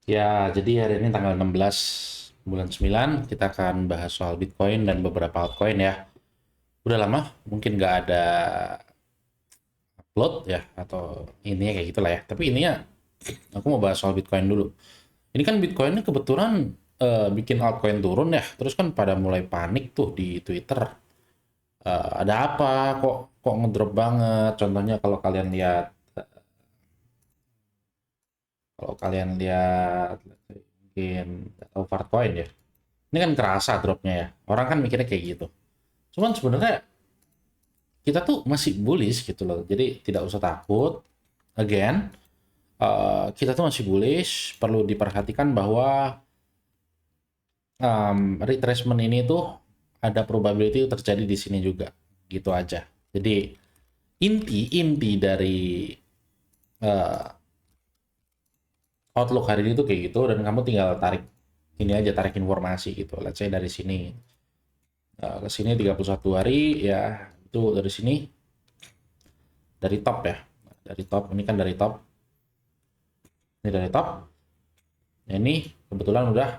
Ya, jadi hari ini tanggal 16 bulan 9 kita akan bahas soal Bitcoin dan beberapa altcoin ya. Udah lama mungkin nggak ada upload ya, atau ininya kayak gitulah ya. Tapi ininya aku mau bahas soal Bitcoin dulu. Ini kan Bitcoin ini kebetulan bikin altcoin turun ya, terus kan pada mulai panik tuh di Twitter. Ada apa? Kok ngedrop banget? Contohnya kalau kalian lihat mungkin atau Fartcoin ya. Ini kan kerasa dropnya ya. Orang kan mikirnya kayak gitu. Cuman sebenarnya kita tuh masih bullish gitu loh. Jadi tidak usah takut. Again, kita tuh masih bullish. Perlu diperhatikan bahwa retracement ini tuh ada probability terjadi di sini juga. Gitu aja. Jadi inti dari uh, outlook hari ini tuh kayak gitu, dan kamu tinggal tarik ini aja, tarik informasi gitu. Let's say dari sini ke sini 31 hari ya, itu dari sini, dari top ya. Dari top, ini kan dari top. Ini dari top. Nah, ini kebetulan udah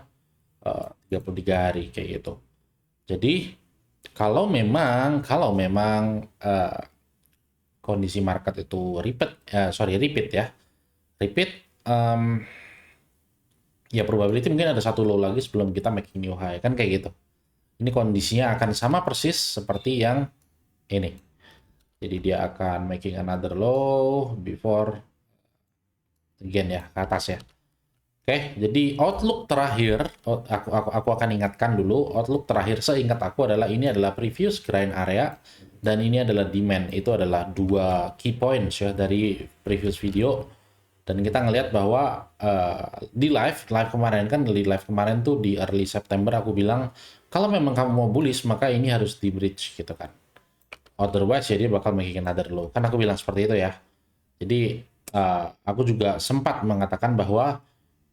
33 hari kayak gitu. Jadi kalau memang kondisi market itu repeat ya. Repeat, em, ya probability mungkin ada satu low lagi sebelum kita making new high kan kayak gitu. Ini kondisinya akan sama persis seperti yang ini. Jadi dia akan making another low before again ya, ke atas ya. Oke, jadi outlook terakhir, aku akan ingatkan dulu, outlook terakhir seingat aku adalah ini adalah previous grind area dan ini adalah demand. Itu adalah dua key points ya dari previous video. Dan kita ngelihat bahwa di live kemarin kan, di live kemarin tuh di early September aku bilang kalau memang kamu mau bullish maka ini harus di bridge gitu kan. Otherwise ya dia bakal making another low. Kan aku bilang seperti itu ya. Jadi aku juga sempat mengatakan bahwa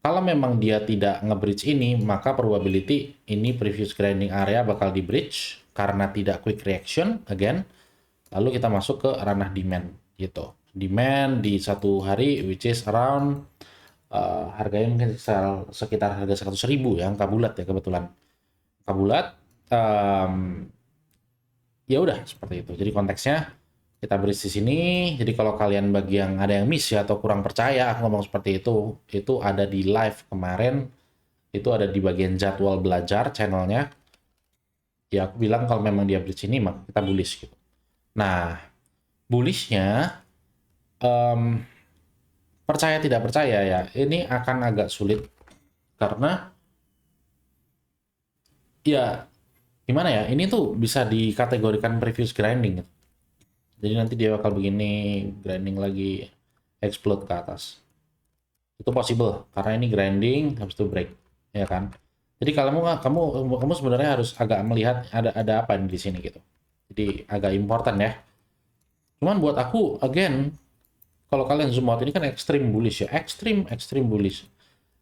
kalau memang dia tidak nge-bridge ini, maka probability ini previous grinding area bakal di bridge karena tidak quick reaction again. Lalu kita masuk ke ranah demand gitu. Demand di satu hari which is around harganya mungkin sekitar harga 100.000 ya, angka bulat ya kebetulan. Angka bulat, ya udah seperti itu. Jadi konteksnya kita beri di sini. Jadi kalau kalian bagi yang ada yang miss ya atau kurang percaya aku ngomong seperti itu ada di live kemarin, itu ada di bagian jadwal belajar channelnya. Ya aku bilang kalau memang dia bridge ini maka kita bullish gitu. Nah, bullishnya em, percaya tidak percaya ya, ini akan agak sulit karena ya gimana ya, ini tuh bisa dikategorikan previous grinding gitu. Jadi nanti dia bakal begini, grinding lagi, explode ke atas. Itu possible karena ini grinding habis itu break, ya kan? Jadi kalau kamu kamu sebenarnya harus agak melihat ada apa di sini gitu. Jadi agak important ya. Cuman buat aku again, kalau kalian zoom out ini kan extreme bullish ya, extreme bullish.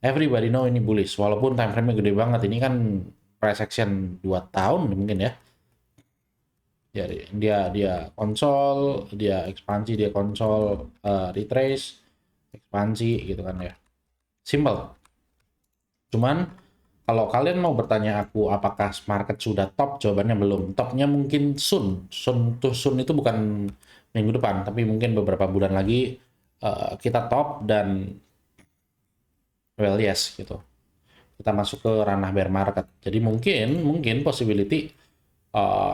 Everybody know ini bullish walaupun time frame-nya gede banget. Ini kan price action 2 tahun mungkin ya. Jadi dia dia konsol, dia ekspansi, dia konsol, retrace, ekspansi gitu kan ya. Simple. Cuman kalau kalian mau bertanya aku apakah market sudah top, jawabannya belum. Topnya mungkin soon. Soon itu bukan minggu depan, tapi mungkin beberapa bulan lagi kita top dan well yes gitu. Kita masuk ke ranah bear market. Jadi mungkin possibility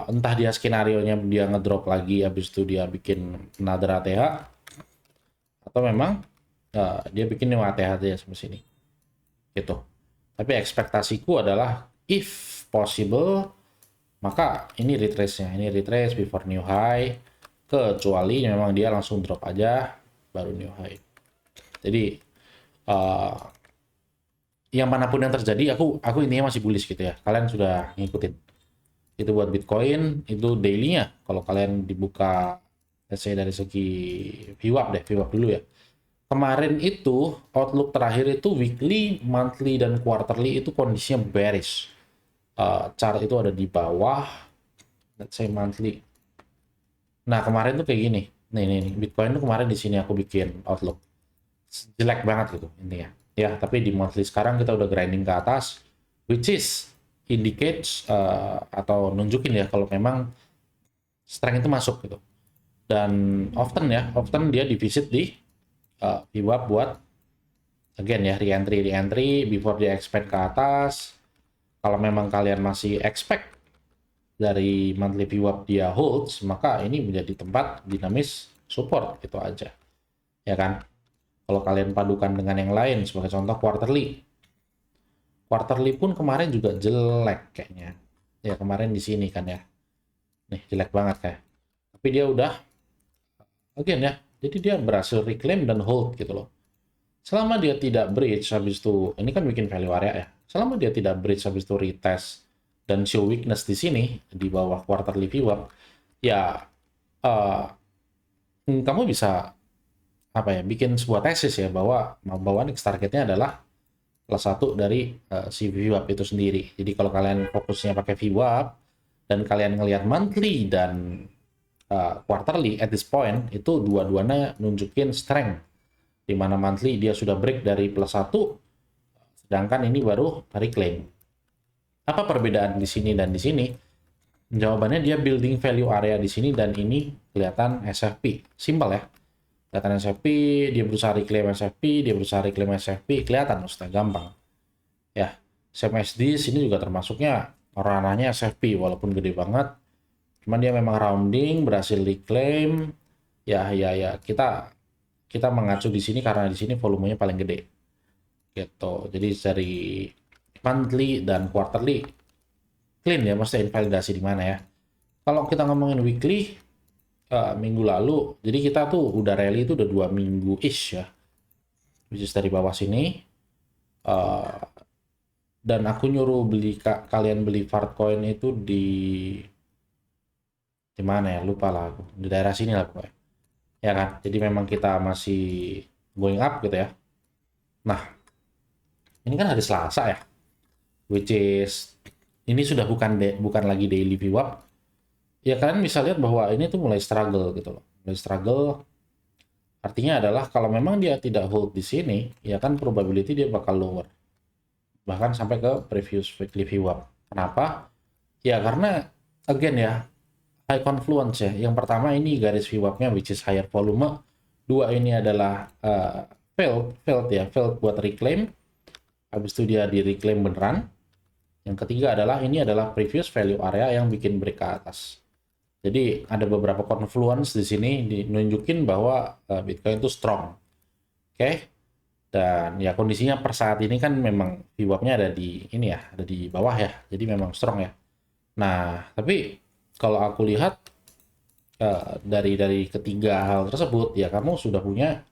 entah dia skenario-nya dia ngedrop lagi habis itu dia bikin another ATH, atau memang dia bikin new ATH aja sampai sini gitu. Tapi ekspektasiku adalah if possible maka ini retrace-nya, ini retrace before new high, kecuali memang dia langsung drop aja baru new high. Jadi uh, yang manapun yang terjadi aku intinya masih bullish gitu ya, kalian sudah ngikutin. Itu buat Bitcoin, itu daily-nya kalau kalian dibuka let's say dari segi VWAP deh, VWAP dulu ya. Kemarin itu outlook terakhir itu weekly, monthly, dan quarterly itu kondisinya bearish. Chart itu ada di bawah, let's say monthly. Nah kemarin tuh kayak gini, nih Bitcoin tuh kemarin di sini aku bikin outlook jelek banget gitu intinya. ya, tapi di monthly sekarang kita udah grinding ke atas, which is indicates atau nunjukin ya kalau memang strength itu masuk gitu. Dan often dia divisit di VWAP buat again ya re-entry before dia expand ke atas. Kalau memang kalian masih expect dari monthly VWAP dia holds, maka ini menjadi tempat dinamis support gitu aja. Ya kan? Kalau kalian padukan dengan yang lain sebagai contoh quarterly. Quarterly pun kemarin juga jelek kayaknya. Ya kemarin di sini kan ya. Nih jelek banget kayak. Tapi dia udah again ya. Jadi dia berhasil reclaim dan hold gitu loh. Selama dia tidak breach habis itu, ini kan bikin value area ya. Selama dia tidak breach habis itu retest dan show weakness di sini di bawah quarterly VWAP, ya eh, kamu bisa apa ya bikin sebuah tesis ya bahwa next targetnya adalah salah satu dari si VWAP itu sendiri. Jadi kalau kalian fokusnya pakai VWAP dan kalian ngelihat monthly dan quarterly at this point itu dua-duanya nunjukin strength, di mana monthly dia sudah break dari +1, sedangkan ini baru reclaim. Apa perbedaan di sini dan di sini? Jawabannya dia building value area di sini dan ini kelihatan SFP. Simpel ya. Kelihatan SFP, dia berusaha reclaim SFP, dia berusaha reclaim SFP, kelihatan maksudnya gampang. Ya, SMSD sini juga termasuknya ranahnya SFP walaupun gede banget. Cuman dia memang rounding, berhasil reclaim. Ya, kita mengacu di sini karena di sini volumenya paling gede. Gitu. Jadi dari monthly dan quarterly clean ya, maksudnya invalidasi di mana ya. Kalau kita ngomongin weekly, minggu lalu, jadi kita tuh udah rally itu udah 2 minggu ish ya, which is dari bawah sini. Dan aku nyuruh kalian beli Fartcoin itu di mana ya, lupa lah aku, di daerah sini lah pokoknya. Ya kan, jadi memang kita masih going up gitu ya. Nah, ini kan hari Selasa ya, which is ini sudah bukan lagi daily VWAP. Ya kalian bisa lihat bahwa ini tuh mulai struggle gitu loh. Mulai struggle artinya adalah kalau memang dia tidak hold di sini, ya kan probability dia bakal lower. Bahkan sampai ke previous weekly VWAP. Kenapa? Ya karena again ya, high confluence ya. Yang pertama ini garis VWAP-nya which is higher volume. Dua ini adalah failed buat reclaim. Habis itu dia di reclaim beneran. Yang ketiga adalah ini adalah previous value area yang bikin break ke atas. Jadi ada beberapa confluence di sini nunjukin bahwa Bitcoin itu strong. Oke. Dan ya kondisinya per saat ini kan memang VWAP-nya ada di ini ya, ada di bawah ya. Jadi memang strong ya. Nah, tapi kalau aku lihat dari ketiga hal tersebut ya kamu sudah punya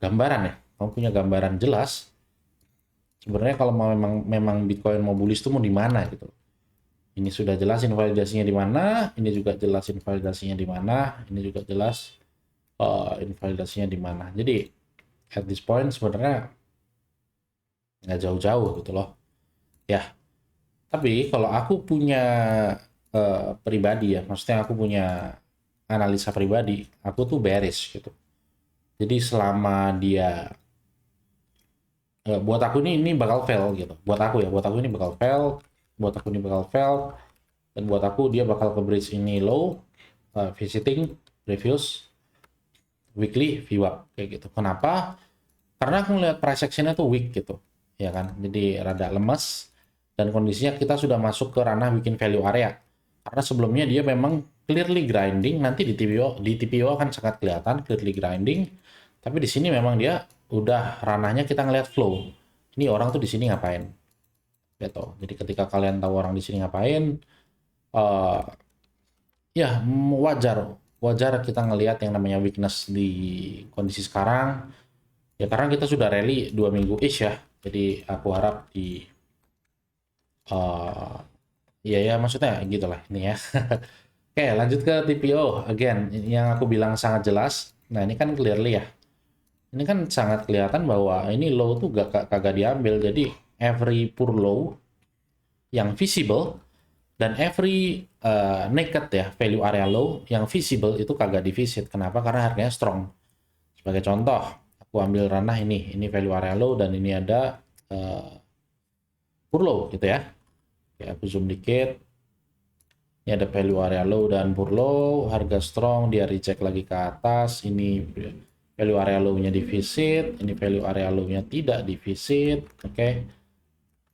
gambaran ya. Kamu punya gambaran jelas sebenarnya kalau memang Bitcoin mau bullish itu mau di mana gitu. Ini sudah jelas invalidasinya di mana, ini juga jelas invalidasinya di mana, ini juga jelas invalidasinya di mana. Jadi at this point sebenarnya nggak jauh-jauh gitu loh. Ya, tapi kalau aku punya pribadi ya, maksudnya aku punya analisa pribadi, aku tuh bearish gitu. Jadi selama dia buat aku ini bakal fail gitu. Buat aku ini bakal fail, dan buat aku dia bakal ke bridge ini low, visiting previous weekly VWAP kayak gitu. Kenapa? Karena aku ngeliat price action-nya tuh weak gitu, ya kan? Jadi rada lemes dan kondisinya kita sudah masuk ke ranah bikin value area. Karena sebelumnya dia memang clearly grinding, nanti di TPO akan sangat kelihatan clearly grinding. Tapi di sini memang dia udah ranahnya kita ngelihat flow. Ini orang tuh di sini ngapain? Gitu. Jadi ketika kalian tahu orang di sini ngapain, ya wajar kita ngelihat yang namanya weakness di kondisi sekarang. Ya karena kita sudah rally 2 minggu ish ya. Jadi aku harap ya maksudnya gitulah ini ya. Oke, lanjut ke TPO. Again, yang aku bilang sangat jelas. Nah, ini kan clearly ya. Ini kan sangat kelihatan bahwa ini low tuh kagak diambil. Jadi every poor low yang visible dan every naked ya value area low yang visible itu kagak divisit. Kenapa? Karena harganya strong. Sebagai contoh, Aku ambil ranah ini value area low dan ini ada Purlow gitu ya. Oke, aku zoom dikit. Ini ada value area low dan Purlow, harga strong, dia reject lagi ke atas. Ini value area low-nya defisit, ini value area low-nya tidak defisit. Oke.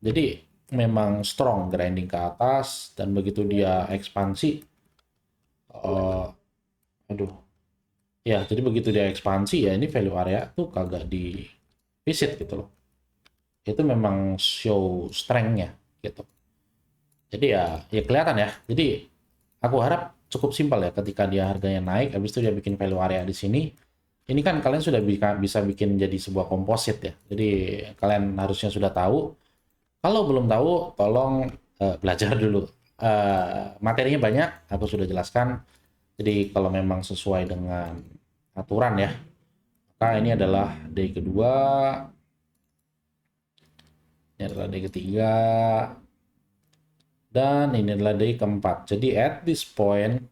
Jadi memang strong grinding ke atas dan begitu dia ekspansi aduh. Ya, jadi begitu dia ekspansi ya ini value area tuh kagak di visit gitu loh. Itu memang show strength-nya gitu. Jadi ya kelihatan ya. Jadi aku harap cukup simpel ya ketika dia harganya naik, habis itu dia bikin value area di sini. Ini kan kalian sudah bisa bikin jadi sebuah komposit ya. Jadi kalian harusnya sudah tahu. Kalau belum tahu, tolong belajar dulu. Materinya banyak, aku sudah jelaskan. Jadi kalau memang sesuai dengan aturan ya, maka ini adalah day kedua, ini adalah day ketiga, dan ini adalah day keempat. Jadi at this point,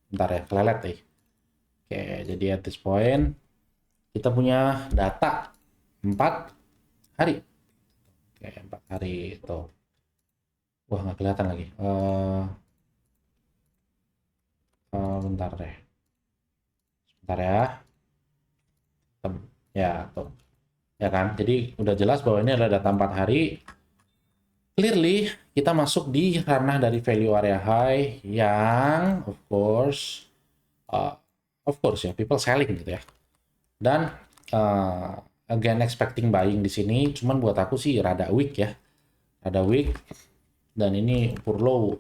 bentar ya, kelelet nih. Oke, jadi at this point, kita punya data 4 hari. Oke, 4 hari itu. Wah, nggak kelihatan lagi. Bentar deh. Bentar ya. Ya, tuh. Ya kan? Jadi udah jelas bahwa ini adalah data 4 hari. Clearly, kita masuk di ranah dari value area high yang of course ya, people selling gitu ya. Dan again expecting buying di sini, cuman buat aku sih rada weak ya. Rada weak. Dan ini Purlow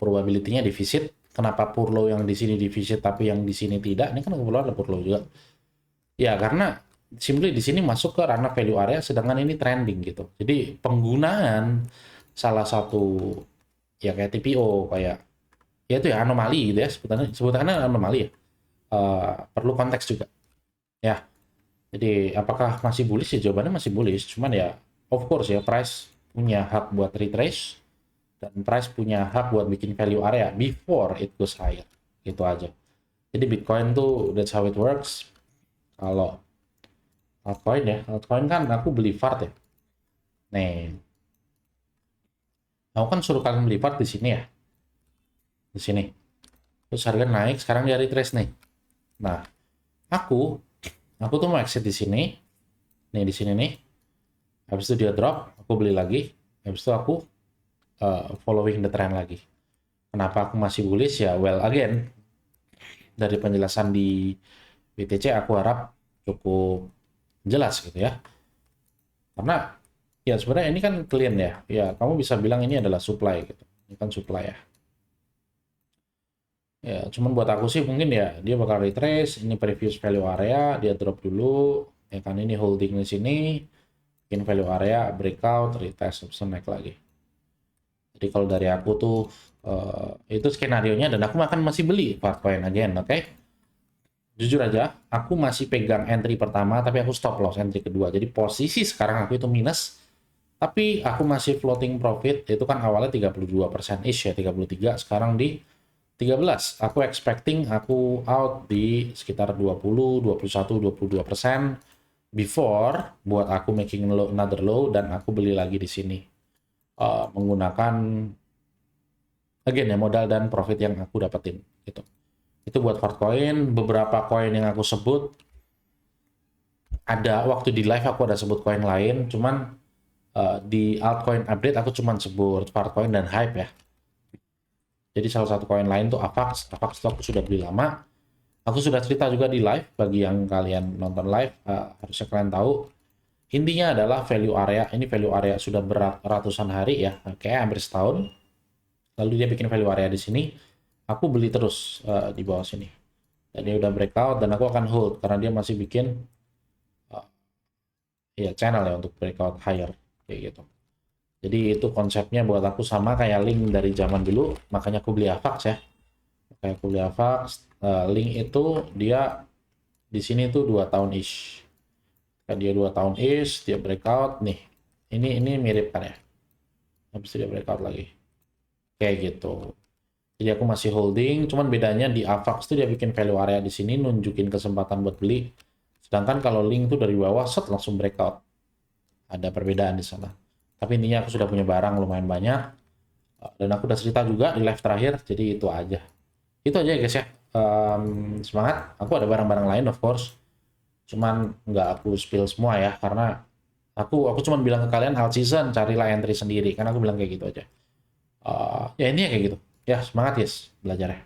probability-nya defisit. Kenapa Purlow yang di sini defisit tapi yang di sini tidak? Ini kan kebetulan ada Purlow juga. Ya, karena simply di sini masuk ke ranah value area sedangkan ini trending gitu. Jadi penggunaan salah satu ya kayak TPO kayak ya itu ya anomali gitu ya sebutannya anomali ya. Perlu konteks juga. Ya. Jadi apakah masih bullish? Ya jawabannya masih bullish, cuman ya of course ya price punya hak buat retrace dan price punya hak buat bikin value area before it goes higher. Gitu aja. Jadi Bitcoin tuh that's how it works. Kalau altcoin kan aku beli VART ya. Nih, aku kan suruh kalian beli VART di sini ya, di sini. Terus harga naik, sekarang dia retrace nih. Nah, aku tuh mau exit di sini, nih di sini nih. Habis itu dia drop, aku beli lagi. Habis itu aku following the trend lagi. Kenapa aku masih bullish ya? Well, again, dari penjelasan di BTC aku harap cukup jelas gitu ya. Karena ya sebenarnya ini kan clean ya. Ya, kamu bisa bilang ini adalah supply gitu. Ini kan supply ya. Ya, cuman buat aku sih mungkin ya dia bakal retrace, ini previous value area, dia drop dulu, ya kan ini holding di sini, bikin value area, breakout, retest, terus naik lagi. Jadi kalau dari aku tuh itu skenario-nya dan aku akan masih beli Farcoin again, oke? Jujur aja, aku masih pegang entry pertama, tapi aku stop loss entry kedua. Jadi posisi sekarang aku itu minus, tapi aku masih floating profit, itu kan awalnya 32% ish ya, 33, sekarang di 13. Aku expecting aku out di sekitar 20, 21, 22% before buat aku making low, another low dan aku beli lagi di sini. Menggunakan again ya modal dan profit yang aku dapetin gitu. Itu buat Farcoin, beberapa koin yang aku sebut ada waktu di live aku ada sebut koin lain, cuman di altcoin update aku cuman sebut Farcoin dan Hype ya. Jadi salah satu koin lain tuh Avax. Avax itu aku sudah beli lama. Aku sudah cerita juga di live, bagi yang kalian nonton live, harusnya kalian tahu. Intinya adalah value area, ini value area sudah ratusan hari ya, kayak hampir setahun. Lalu dia bikin value area di sini, aku beli terus di bawah sini. Dan dia udah breakout dan aku akan hold, karena dia masih bikin ya channel ya untuk breakout higher, kayak gitu. Jadi itu konsepnya buat aku sama kayak link dari zaman dulu, makanya aku beli Avax ya. Kayak aku beli Avax, link itu dia di sini tuh 2 tahun ish. Kan dia 2 tahun ish, dia breakout nih. Ini mirip kan ya. Habis itu dia breakout lagi. Kayak gitu. Jadi aku masih holding, cuman bedanya di Avax tuh dia bikin value area di sini nunjukin kesempatan buat beli. Sedangkan kalau link tuh dari bawah set langsung breakout. Ada perbedaan di sana. Tapi intinya aku sudah punya barang lumayan banyak. Dan aku udah cerita juga di live terakhir, jadi itu aja. Itu aja ya guys ya. Semangat. Aku ada barang-barang lain of course. Cuman nggak aku spill semua ya, karena aku cuman bilang ke kalian alt season, carilah entry sendiri. Kan aku bilang kayak gitu aja. Ya ini ya kayak gitu. Ya semangat guys, belajar ya.